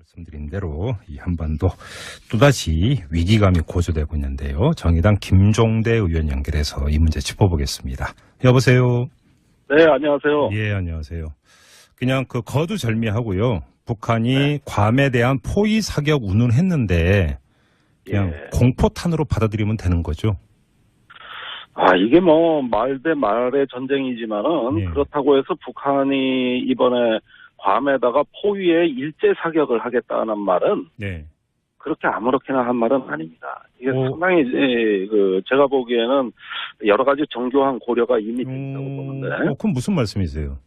말씀드린 대로 이 한반도 또다시 위기감이 고조되고 있는데요. 정의당 김종대 의원 연결해서 이 문제 짚어보겠습니다. 여보세요. 네, 안녕하세요. 예, 안녕하세요. 그냥 거두절미하고요. 북한이 괌에 대한 포위 사격 운운했는데 그냥 공포탄으로 받아들이면 되는 거죠. 이게 말 대 말의 전쟁이지만은 그렇다고 해서 북한이 이번에 괌에다가 포위에 일제 사격을 하겠다는 말은 그렇게 아무렇게나 한 말은 아닙니다. 이게 상당히 제가 보기에는 여러 가지 정교한 고려가 이미 있다고 보는데. 그럼 무슨 말씀이세요?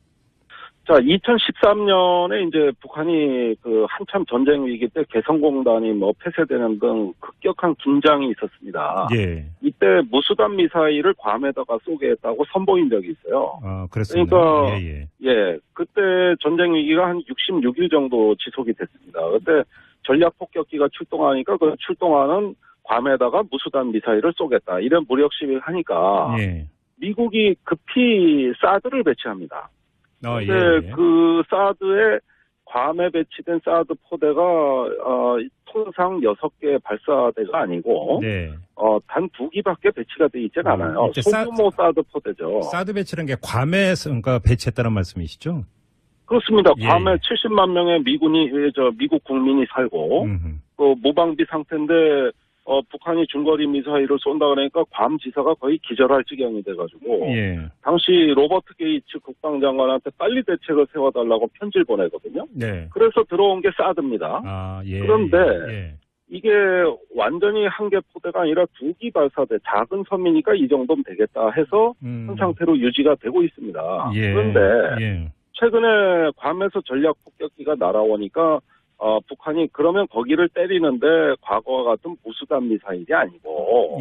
자, 2013년에 이제 북한이 한참 전쟁 위기 때 개성공단이 폐쇄되는 등 급격한 긴장이 있었습니다. 예. 이때 무수단 미사일을 괌에다가 쏘게 했다고 선보인 적이 있어요. 그렇습니다. 그러니까 그때 전쟁 위기가 한 66일 정도 지속이 됐습니다. 그때 전략 폭격기가 출동하니까 그 출동하는 괌에다가 무수단 미사일을 쏘겠다 이런 무력 시위를 하니까 미국이 급히 사드를 배치합니다. 근데 그 사드에 괌에 배치된 사드 포대가 통상 6개 발사대가 아니고 단 2기밖에 배치가 돼 있지는 않아요. 소규모 사드 포대죠. 사드 배치라는 게 괌에 배치했다는 말씀이시죠? 그렇습니다. 괌에 70만 명의 미국 국민이 살고 무방비 상태인데 북한이 중거리 미사일을 쏜다 그러니까 괌 지사가 거의 기절할 지경이 돼가지고 당시 로버트 게이츠 국방장관한테 빨리 대책을 세워달라고 편지를 보내거든요. 그래서 들어온 게 사드입니다. 그런데 이게 완전히 한 개 포대가 아니라 2기 발사대 작은 섬이니까 이 정도면 되겠다 해서 현 상태로 유지가 되고 있습니다. 그런데 최근에 괌에서 전략 폭격기가 날아오니까 북한이 그러면 거기를 때리는데 과거와 같은 무수단 미사일이 아니고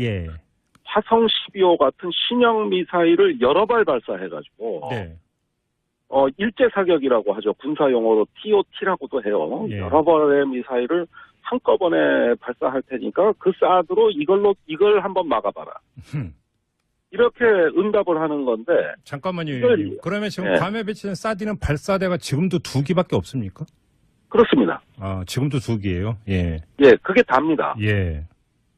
화성 12호 같은 신형 미사일을 여러 발 발사해가지고 일제 사격이라고 하죠. 군사 용어로 TOT라고도 해요. 여러 발의 미사일을 한꺼번에 발사할 테니까 그 사드로 이걸 한번 막아봐라. 이렇게 응답을 하는 건데. 잠깐만요. 그러면 지금 괌에 배치된 사드는 발사대가 지금도 2기밖에 없습니까? 그렇습니다. 지금도 2기예요? 그게 답니다.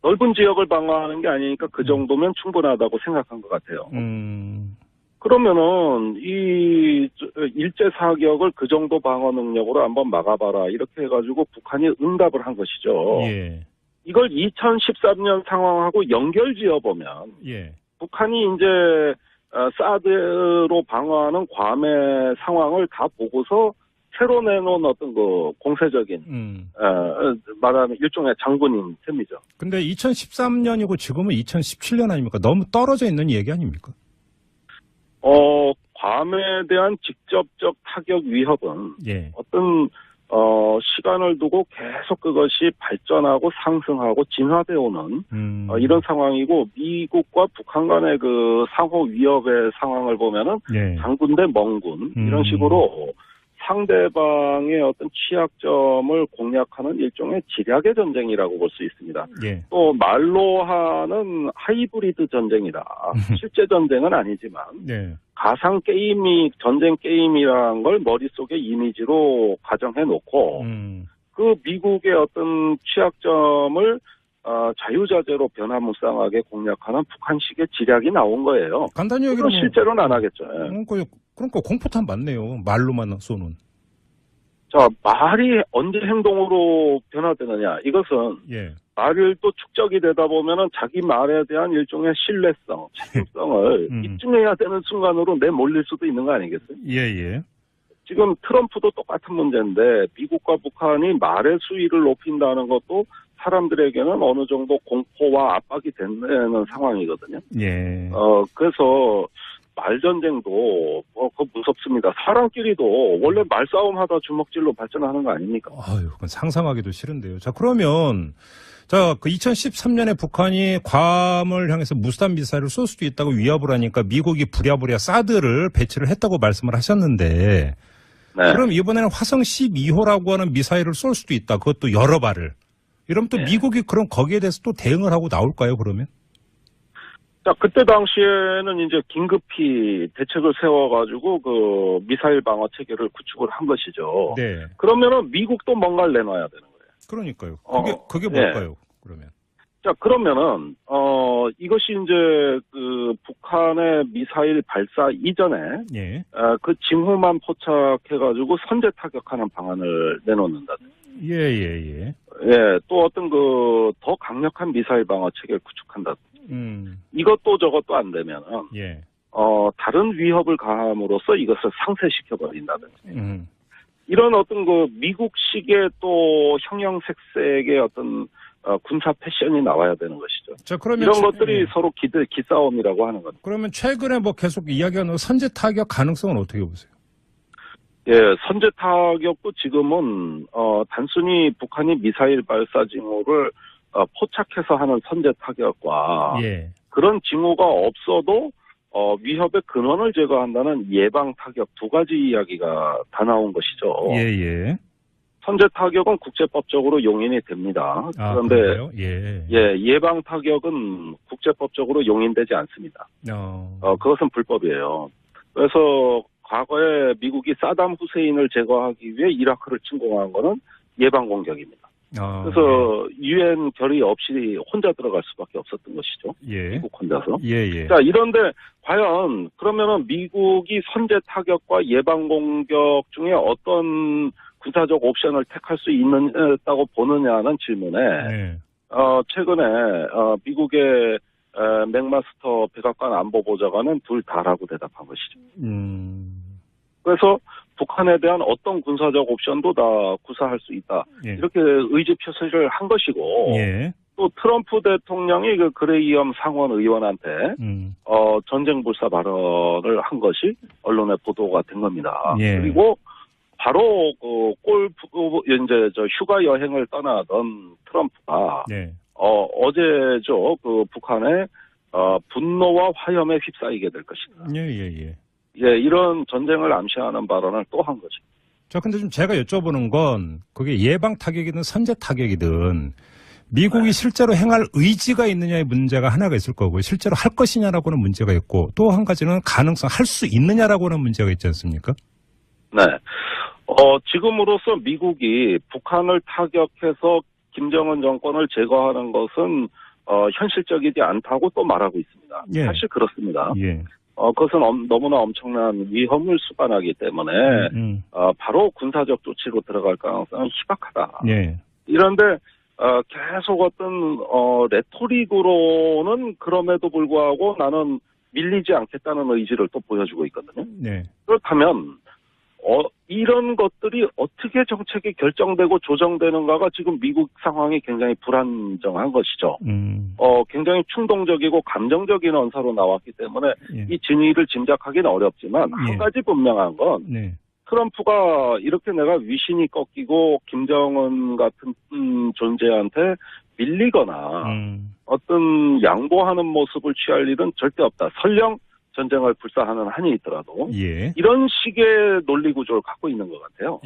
넓은 지역을 방어하는 게 아니니까 그 정도면 충분하다고 생각한 것 같아요. 그러면은 이 일제 사격을 그 정도 방어 능력으로 한번 막아봐라 이렇게 해가지고 북한이 응답을 한 것이죠. 이걸 2013년 상황하고 연결지어 보면 북한이 이제 사드로 방어하는 괌의 상황을 다 보고서 새로 내놓은 어떤 공세적인 말하면 일종의 장군인 셈이죠. 근데 2013년이고 지금은 2017년 아닙니까? 너무 떨어져 있는 얘기 아닙니까? 괌에 대한 직접적 타격 위협은 어떤 시간을 두고 계속 그것이 발전하고 상승하고 진화되어 오는 이런 상황이고 미국과 북한 간의 그 상호 위협의 상황을 보면은 장군 대 멍군 이런 식으로 상대방의 어떤 취약점을 공략하는 일종의 지략의 전쟁이라고 볼 수 있습니다. 또 말로 하는 하이브리드 전쟁이다. 실제 전쟁은 아니지만 가상 게임이 전쟁 게임이라는 걸 머릿속에 이미지로 가정해 놓고 그 미국의 어떤 취약점을 자유자재로 변화무쌍하게 공략하는 북한식의 지략이 나온 거예요. 간단히 얘기하면 실제로는 안 하겠죠. 그러니까 공포탄 맞네요. 말로만 쏘는. 자, 말이 언제 행동으로 변화되느냐. 이것은 말을 또 축적이 되다 보면은 자기 말에 대한 일종의 신뢰성, 책임성을 입증해야 되는 순간으로 내몰릴 수도 있는 거 아니겠어요? 지금 트럼프도 똑같은 문제인데 미국과 북한이 말의 수위를 높인다는 것도 사람들에게는 어느 정도 공포와 압박이 되는 상황이거든요. 그래서 말전쟁도 무섭습니다. 사람끼리도 원래 말싸움하다 주먹질로 발전하는 거 아닙니까? 그건 상상하기도 싫은데요. 자, 그러면 그 2013년에 북한이 괌을 향해서 무수단 미사일을 쏠 수도 있다고 위협을 하니까 미국이 부랴부랴 사드를 배치를 했다고 말씀을 하셨는데 그럼 이번에는 화성 12호라고 하는 미사일을 쏠 수도 있다. 그것도 여러 발을. 이러면 또 미국이 그럼 거기에 대해서 또 대응을 하고 나올까요, 그러면? 자, 그때 당시에는 이제 긴급히 대책을 세워가지고 그 미사일 방어 체계를 구축을 한 것이죠. 네. 그러면은 미국도 뭔가를 내놔야 되는 거예요. 그러니까요. 그게 뭘까요? 그러면. 자, 그러면은, 이것이 이제, 북한의 미사일 발사 이전에, 예. 그 징후만 포착해가지고 선제 타격하는 방안을 내놓는다. 예. 예, 또 어떤 더 강력한 미사일 방어 체계를 구축한다. 이것도 저것도 안 되면은, 예. 다른 위협을 가함으로써 이것을 상쇄시켜버린다든지. 이런 어떤 미국식의 또 형형색색의 어떤, 군사 패션이 나와야 되는 것이죠. 자, 그러면 이런 것들이 서로 기싸움이라고 하는 겁니다. 그러면 최근에 뭐 계속 이야기하는 선제 타격 가능성은 어떻게 보세요? 예, 선제 타격도 지금은 단순히 북한이 미사일 발사 징후를 포착해서 하는 선제 타격과 예. 그런 징후가 없어도 위협의 근원을 제거한다는 예방 타격 두 가지 이야기가 다 나온 것이죠. 예. 선제 타격은 국제법적으로 용인이 됩니다. 그런데 예방 타격은 국제법적으로 용인되지 않습니다. 그것은 불법이에요. 그래서 과거에 미국이 사담 후세인을 제거하기 위해 이라크를 침공한 거는 예방 공격입니다. 그래서 유엔 결의 없이 혼자 들어갈 수밖에 없었던 것이죠. 미국 혼자서. 자, 이런데 과연 그러면은 미국이 선제 타격과 예방 공격 중에 어떤 군사적 옵션을 택할 수 있다고 보느냐는 질문에 최근에 미국의 맥마스터 백악관 안보보좌관은 둘 다라고 대답한 것이죠. 그래서 북한에 대한 어떤 군사적 옵션도 다 구사할 수 있다. 이렇게 의지 표시를 한 것이고 또 트럼프 대통령이 그 그레이엄 상원 의원한테 전쟁 불사 발언을 한 것이 언론에 보도가 된 겁니다. 그리고 바로 이제 휴가 여행을 떠나던 트럼프가 어제죠 북한의 분노와 화염에 휩싸이게 될 것이다. 이런 전쟁을 암시하는 발언을 또 한 거죠. 자, 근데 좀 제가 여쭤보는 건 그게 예방 타격이든 선제 타격이든 미국이 실제로 행할 의지가 있느냐의 문제가 하나가 있을 거고요. 실제로 할 것이냐라고는 문제가 있고 또 한 가지는 가능성 할 수 있느냐라고는 문제가 있지 않습니까? 네. 지금으로서 미국이 북한을 타격해서 김정은 정권을 제거하는 것은 현실적이지 않다고 또 말하고 있습니다. 사실 그렇습니다. 그것은 너무나 엄청난 위험을 수반하기 때문에 바로 군사적 조치로 들어갈 가능성은 희박하다. 이런데 계속 어떤 레토릭으로는 그럼에도 불구하고 나는 밀리지 않겠다는 의지를 또 보여주고 있거든요. 그렇다면 이런 것들이 어떻게 정책이 결정되고 조정되는가가 지금 미국 상황이 굉장히 불안정한 것이죠. 굉장히 충동적이고 감정적인 언사로 나왔기 때문에 이 진위를 짐작하기는 어렵지만 한 가지 분명한 건 트럼프가 이렇게 내가 위신이 꺾이고 김정은 같은 존재한테 밀리거나 어떤 양보하는 모습을 취할 일은 절대 없다. 설령 전쟁을 불사하는 한이 있더라도 이런 식의 논리 구조를 갖고 있는 것 같아요.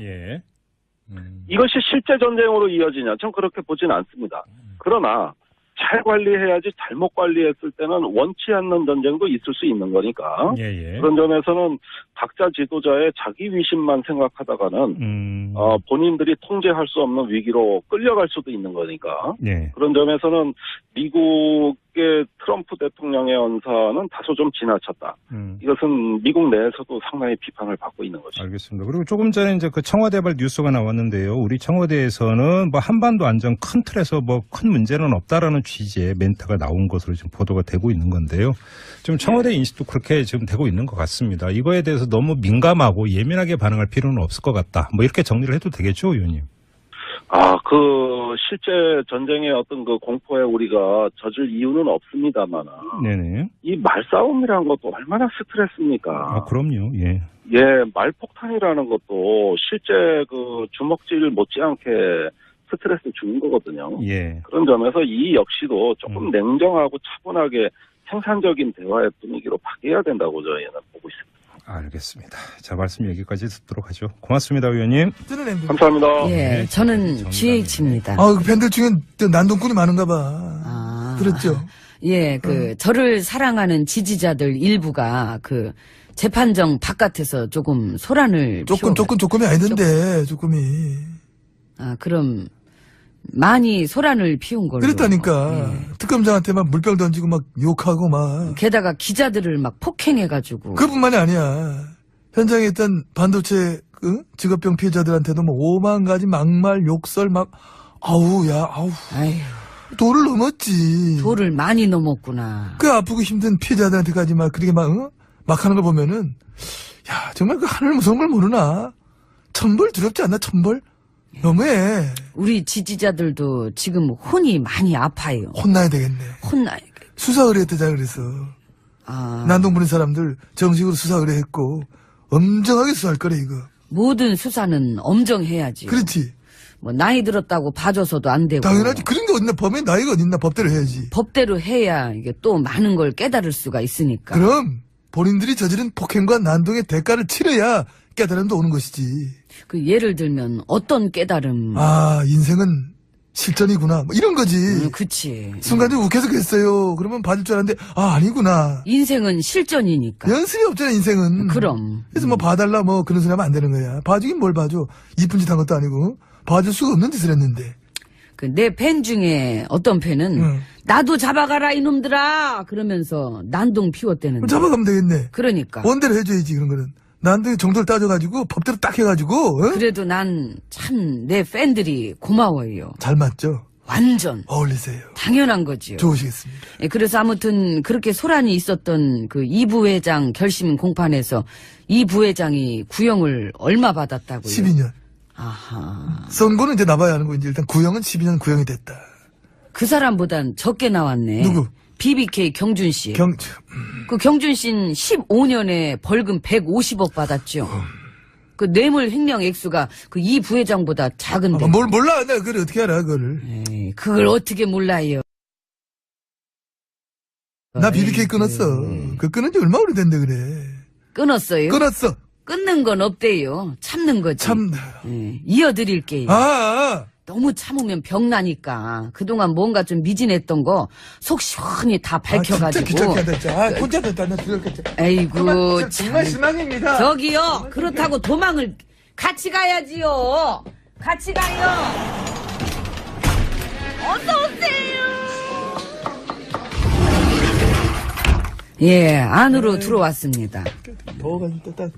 이것이 실제 전쟁으로 이어지냐? 전 그렇게 보진 않습니다. 그러나 잘 관리해야지 잘못 관리했을 때는 원치 않는 전쟁도 있을 수 있는 거니까 그런 점에서는 각자 지도자의 자기 위신만 생각하다가는 본인들이 통제할 수 없는 위기로 끌려갈 수도 있는 거니까 그런 점에서는 미국의 트럼프 대통령의 언사는 다소 좀 지나쳤다. 이것은 미국 내에서도 상당히 비판을 받고 있는 거죠. 알겠습니다. 그리고 조금 전에 이제 그 청와대발 뉴스가 나왔는데요. 우리 청와대에서는 뭐 한반도 안전 큰 틀에서 뭐 큰 문제는 없다라는 취지의 멘트가 나온 것으로 지금 보도가 되고 있는 건데요. 지금 청와대 인식도 그렇게 지금 되고 있는 것 같습니다. 이거에 대해서 너무 민감하고 예민하게 반응할 필요는 없을 것 같다. 뭐 이렇게 정리를 해도 되겠죠, 의원님? 실제 전쟁의 어떤 그 공포에 우리가 젖을 이유는 없습니다만. 이 말싸움이라는 것도 얼마나 스트레스입니까? 그럼요, 말폭탄이라는 것도 실제 그 주먹질 못지않게 스트레스 주는 거거든요. 그런 점에서 이 역시도 조금 냉정하고 차분하게 생산적인 대화의 분위기로 바뀌어야 된다고 저희는 보고 있습니다. 알겠습니다. 자, 말씀 여기까지 듣도록 하죠. 고맙습니다, 의원님. 감사합니다. 저는 GH입니다. 그 팬들 중에 난동꾼이 많은가 봐. 그렇죠. 예, 저를 사랑하는 지지자들 일부가 재판정 바깥에서 조금 소란을 조금이 아니던데, 조금이. 아, 그럼 많이 소란을 피운 걸로. 그랬다니까. 예. 특검장한테 막 물병 던지고 막 욕하고 막. 게다가 기자들을 막 폭행해가지고. 그뿐만이 아니야. 현장에 있던 반도체 직업병 피해자들한테도 뭐 5만 가지 막말, 욕설 막 아우. 아휴, 도를 넘었지. 도를 많이 넘었구나. 그 아프고 힘든 피해자들한테까지 막 그렇게 막 하는 걸 보면은 야 정말 그 하늘 무서운 걸 모르나. 천벌 두렵지 않나 천벌? 너무해. 우리 지지자들도 지금 혼이 많이 아파요. 혼나야 되겠네. 수사 의뢰했대잖아 그래서. 아. 난동 부린 사람들 정식으로 수사 의뢰했고 엄정하게 수사할 거래 이거. 모든 수사는 엄정해야지. 그렇지. 뭐 나이 들었다고 봐줘서도 안 되고. 당연하지. 그런 게 어딨나. 범인 나이가 어딨나. 법대로 해야지. 법대로 해야 이게 또 많은 걸 깨달을 수가 있으니까. 그럼 본인들이 저지른 폭행과 난동의 대가를 치러야 깨달음도 오는 것이지. 예를 들면 어떤 깨달음. 아 인생은 실전이구나. 뭐 이런 거지. 그치. 순간적으로 욱해서 그랬어요. 그러면 봐줄 줄 알았는데 아니구나. 인생은 실전이니까. 연습이 없잖아 인생은. 그럼. 그래서 뭐 봐달라 뭐 그런 소리 하면 안 되는 거야. 봐주긴 뭘 봐줘. 이쁜 짓 한 것도 아니고. 봐줄 수가 없는 짓을 했는데. 내 팬 중에 어떤 팬은 나도 잡아가라 이놈들아 그러면서 난동 피웠대는데. 잡아가면 되겠네. 그러니까. 원대로 해줘야지 그런 거는. 난동의 정도를 따져가지고 법대로 딱 해가지고. 그래도 난 참 내 팬들이 고마워요. 잘 맞죠? 완전. 어울리세요. 당연한 거지요. 좋으시겠습니다. 예, 그래서 아무튼 그렇게 소란이 있었던 이 부회장 결심 공판에서 이 부회장이 구형을 얼마 받았다고요? 12년. 아하. 선고는 이제 나봐야 하는 거 이제 일단 구형은 12년 구형이 됐다. 그 사람보단 적게 나왔네. 누구? BBK 경준 씨. 그 경준 씨는 15년에 벌금 150억 받았죠. 그 뇌물 횡령 액수가 이 부회장보다 작은데. 뭘 몰라? 내가 그걸 어떻게 알아, 그거를. 에이, 그걸 어떻게 몰라요. 나 BBK 끊었어. 그 끊은 지 얼마 오래됐는데 그래. 끊었어요? 끊었어. 끊는 건 없대요. 참는 거지. 예, 이어드릴게요. 너무 참으면 병나니까 그동안 뭔가 좀 미진했던 거 속 시원히 다 밝혀가지고. 진짜 귀찮게 한다. 혼자 됐다. 나 들었겠지. 아이고 정말 실망입니다. 저기요. 그렇다고 도망을 같이 가야지요. 같이 가요. 어서 오세요. 예, 안으로 들어왔습니다. 더워가지고 딱.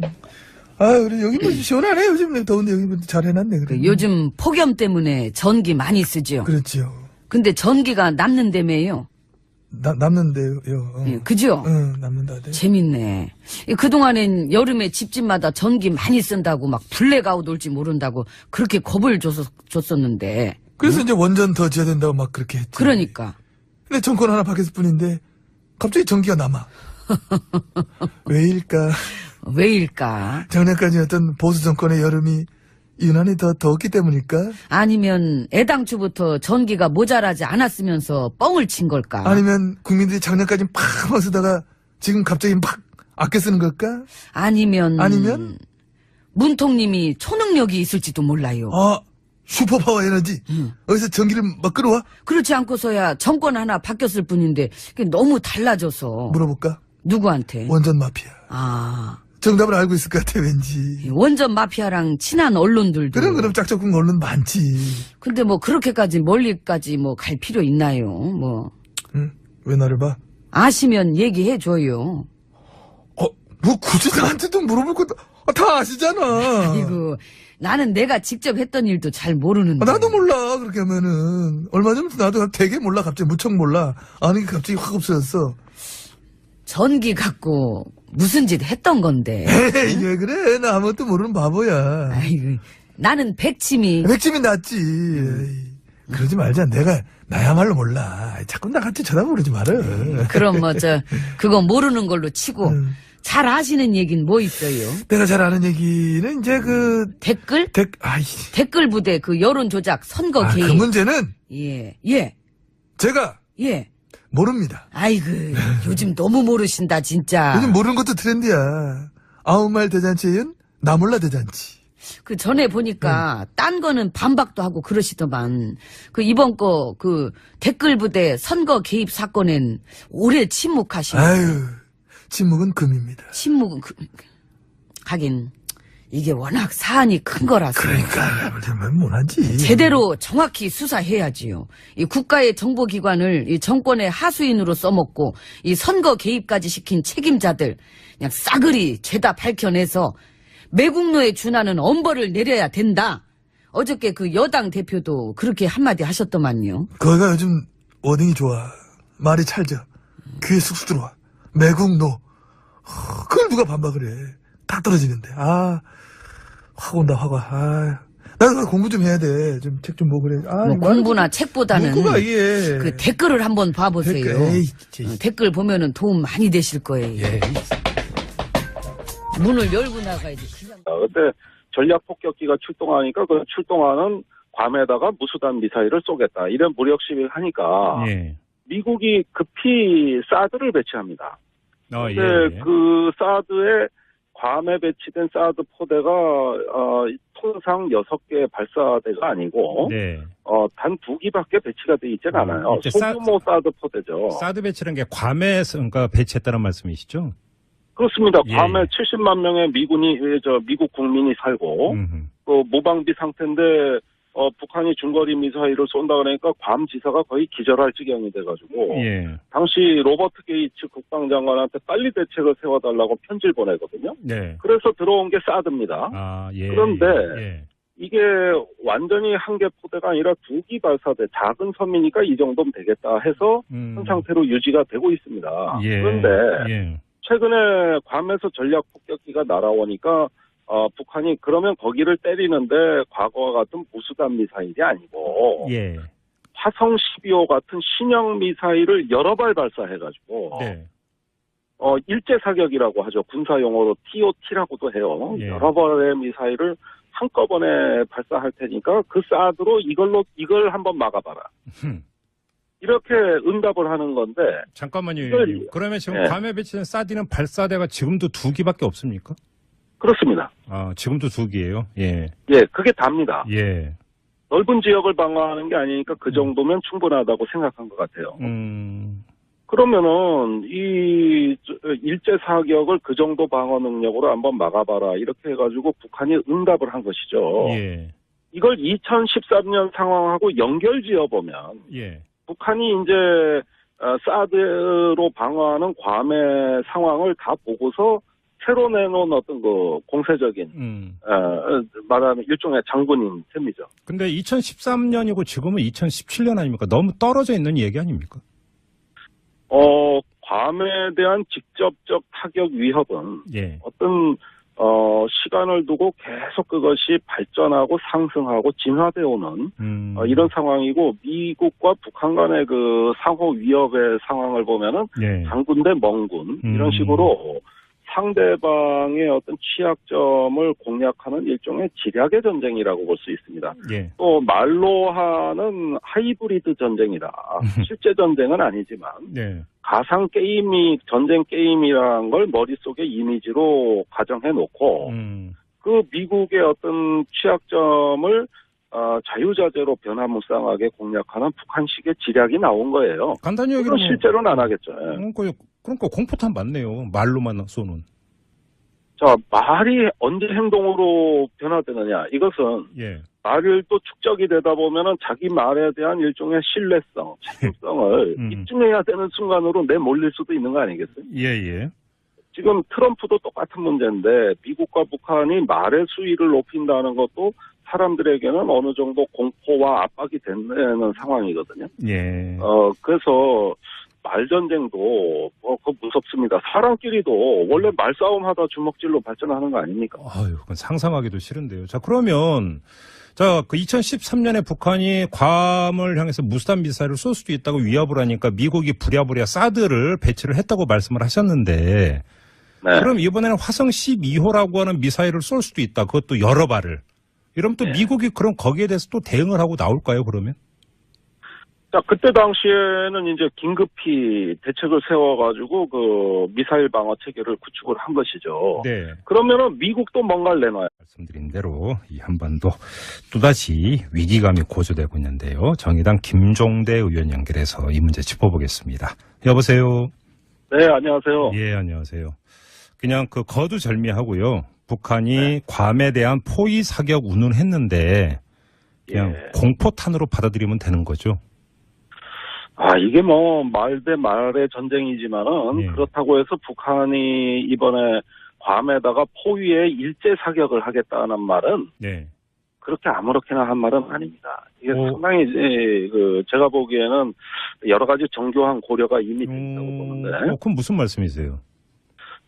우리 여기 뭐 시원하네. 요즘 더운데 여기 뭐 잘 해놨네. 그래. 요즘 폭염 때문에 전기 많이 쓰죠. 그렇죠. 근데 전기가 남는다며요. 남는데요. 예, 그죠? 남는다. 네. 재밌네. 그동안엔 여름에 집집마다 전기 많이 쓴다고 막 블랙아웃 올지 모른다고 그렇게 겁을 줬었는데. 그래서 이제 원전 더 지어야 된다고 막 그렇게 했지. 그러니까. 근데 정권 하나 바뀌었을 뿐인데 갑자기 전기가 남아. 왜일까? 작년까지 어떤 보수 정권의 여름이 유난히 더 더웠기 때문일까? 아니면 애당초부터 전기가 모자라지 않았으면서 뻥을 친 걸까? 아니면 국민들이 작년까지 팍 쓰다가 지금 갑자기 막 아껴 쓰는 걸까? 아니면 문통님이 초능력이 있을지도 몰라요. 슈퍼파워 에너지. 어디서 전기를 막 끌어와? 그렇지 않고서야 정권 하나 바뀌었을 뿐인데 그게 너무 달라져서. 물어볼까? 누구한테? 원전 마피아. 정답을 알고 있을 것 같아 왠지. 원전 마피아랑 친한 언론들도. 그럼 짝짝꿍 언론 많지. 근데 뭐 그렇게까지 멀리까지 뭐 갈 필요 있나요? 뭐. 왜 나를 봐? 아시면 얘기해줘요. 뭐 굳이 나한테도 물어볼 것도 다 아시잖아. 이거 나는 내가 직접 했던 일도 잘 모르는데. 나도 몰라 그렇게 하면은. 얼마 전부터 나도 되게 몰라. 갑자기 무척 몰라. 아는 게 갑자기 확 없어졌어. 전기 갖고 무슨 짓 했던 건데. 에이 왜 그래. 나 아무것도 모르는 바보야. 아이고, 나는 백침이 낫지. 에이, 그러지 말자. 내가 나야말로 몰라. 자꾸 나 같이 쳐다보고 그러지 말아. 그럼 그거 모르는 걸로 치고 잘 아시는 얘긴 뭐 있어요? 내가 잘 아는 얘기는 이제 댓글? 댓글 부대 여론 조작 선거 개입. 그 문제는 예. 제가 모릅니다. 아이고 요즘 너무 모르신다 진짜. 요즘 모르는 것도 트렌드야. 아무 말 대잔치에 이은 나 몰라 대잔치. 그 전에 보니까 딴 거는 반박도 하고 그러시더만 그 이번 거 그 댓글 부대 선거 개입 사건엔 오래 침묵하시네. 아유, 침묵은 금입니다. 침묵은 하긴 이게 워낙 사안이 큰 거라서. 그러니까 정말 못하지. 제대로 정확히 수사해야지요. 이 국가의 정보기관을 이 정권의 하수인으로 써먹고 이 선거 개입까지 시킨 책임자들 그냥 싸그리 죄다 밝혀내서 매국노에 준하는 엄벌을 내려야 된다. 어저께 그 여당 대표도 그렇게 한마디 하셨더만요. 거기가 요즘 워딩이 좋아. 말이 찰져. 귀에 쑥쑥 들어와. 매국노. 그걸 누가 반박을 해. 딱 떨어지는데. 확 온다, 확 와. 나도 공부 좀 해야 돼. 좀 책 좀 보고 그래. 뭐 공부나 책보다는 문구가 이게. 그 댓글을 한번 봐보세요. 댓글 보면은 도움 많이 되실 거예요. 예. 문을 열고 나가야지. 그때 전략 폭격기가 출동하니까 그 출동하는 괌에다가 무수단 미사일을 쏘겠다. 이런 무력 시위를 하니까 예. 미국이 급히 사드를 배치합니다. 근데 그 사드에 괌에 배치된 사드 포대가 통상 6개 발사대가 아니고 네. 단 2기밖에 배치가 돼 있지는 않아요. 소규모 사드 포대죠. 사드 배치라는 게 괌에 그러니까 배치했다는 말씀이시죠? 그렇습니다. 예. 괌에 70만 명의 미국 국민이 살고 그 무방비 상태인데 북한이 중거리 미사일을 쏜다 그러니까 괌 지사가 거의 기절할 지경이 돼가지고 예. 당시 로버트 게이츠 국방장관한테 빨리 대책을 세워달라고 편지를 보내거든요. 네. 그래서 들어온 게 사드입니다. 예. 그런데 예. 이게 완전히 한 개 포대가 아니라 2기 발사대 작은 섬이니까 이 정도면 되겠다 해서 현 상태로 유지가 되고 있습니다. 예. 그런데 최근에 괌에서 전략 폭격기가 날아오니까 북한이 그러면 거기를 때리는데 과거와 같은 무수단 미사일이 아니고 예. 화성 12호 같은 신형 미사일을 여러 발 발사해가지고 네. 일제 사격이라고 하죠. 군사 용어로 TOT라고도 해요. 예. 여러 발의 미사일을 한꺼번에 발사할 테니까 그 사드로 이걸 한번 막아봐라. 이렇게 응답을 하는 건데. 잠깐만요. 이걸, 그러면 지금 예. 괌에 배치된 사드는 발사대가 지금도 2기밖에 없습니까? 그렇습니다. 지금도 2기예요. 예. 예, 그게 답니다. 예. 넓은 지역을 방어하는 게 아니니까 그 정도면 충분하다고 생각한 것 같아요. 그러면은 이 일제 사격을 그 정도 방어 능력으로 한번 막아봐라 이렇게 해가지고 북한이 응답을 한 것이죠. 예. 이걸 2013년 상황하고 연결지어 보면 예. 북한이 이제 사드로 방어하는 괌의 상황을 다 보고서 새로 내놓은 어떤 그 공세적인 말하는 일종의 장군인 셈이죠. 근데 2013년이고 지금은 2017년 아닙니까? 너무 떨어져 있는 얘기 아닙니까? 괌에 대한 직접적 타격 위협은 예. 어떤 시간을 두고 계속 그것이 발전하고 상승하고 진화되어 오는 이런 상황이고 미국과 북한 간의 그 상호 위협의 상황을 보면은 예. 장군 대 멍군 이런 식으로 상대방의 어떤 취약점을 공략하는 일종의 지략의 전쟁이라고 볼 수 있습니다. 예. 또 말로 하는 하이브리드 전쟁이다. 실제 전쟁은 아니지만 예. 가상 게임이 전쟁 게임이라는 걸 머릿속에 이미지로 가정해 놓고 그 미국의 어떤 취약점을 자유자재로 변화무쌍하게 공략하는 북한식의 지략이 나온 거예요. 간단히 얘기하면 실제로는 안 하겠죠. 그러니까 공포탄 맞네요. 말로만 쏘는. 자, 말이 언제 행동으로 변화되느냐. 이것은 예. 말을 또 축적이 되다 보면은 자기 말에 대한 일종의 신뢰성, 책임성을 입증해야 되는 순간으로 내몰릴 수도 있는 거 아니겠어요? 예. 지금 트럼프도 똑같은 문제인데 미국과 북한이 말의 수위를 높인다는 것도 사람들에게는 어느 정도 공포와 압박이 되는 상황이거든요. 예. 그래서 말전쟁도 무섭습니다. 사람끼리도 원래 말싸움 하다 주먹질로 발전하는 거 아닙니까? 그건 상상하기도 싫은데요. 자, 그러면 그 2013년에 북한이 괌을 향해서 무수단 미사일을 쏠 수도 있다고 위협을 하니까 미국이 부랴부랴 사드를 배치를 했다고 말씀을 하셨는데 네. 그럼 이번에는 화성 12호라고 하는 미사일을 쏠 수도 있다. 그것도 여러 발을. 이러면 또 네. 미국이 그럼 거기에 대해서 또 대응을 하고 나올까요, 그러면? 자, 그때 당시에는 이제 긴급히 대책을 세워가지고 그 미사일 방어 체계를 구축을 한 것이죠. 네. 그러면은 미국도 뭔가를 내놔요. 말씀드린 대로 이 한반도 또다시 위기감이 고조되고 있는데요. 정의당 김종대 의원 연결해서 이 문제 짚어보겠습니다. 여보세요. 네, 안녕하세요. 예, 안녕하세요. 그냥 그 거두절미하고요. 북한이 괌에 대한 포위 사격 운운했는데 그냥 공포탄으로 받아들이면 되는 거죠. 아, 이게 뭐 말 대 말의 전쟁이지만은 그렇다고 해서 북한이 이번에 괌에다가 포위에 일제 사격을 하겠다는 말은 그렇게 아무렇게나 한 말은 아닙니다. 이게 상당히 제가 보기에는 여러 가지 정교한 고려가 이미 됐다고 보는데. 그럼 무슨 말씀이세요?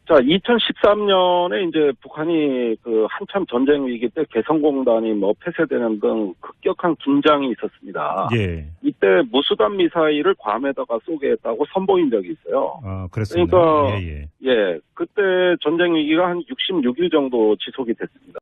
자, 2013년에 이제 북한이 그 한참 전쟁 위기 때 개성공단이 뭐 폐쇄되는 등 급격한 긴장이 있었습니다. 예. 이때 무수단 미사일을 괌에다가 쏘게 했다고 선보인 적이 있어요. 아, 그랬습니다. 그러니까 그때 전쟁 위기가 한 66일 정도 지속이 됐습니다.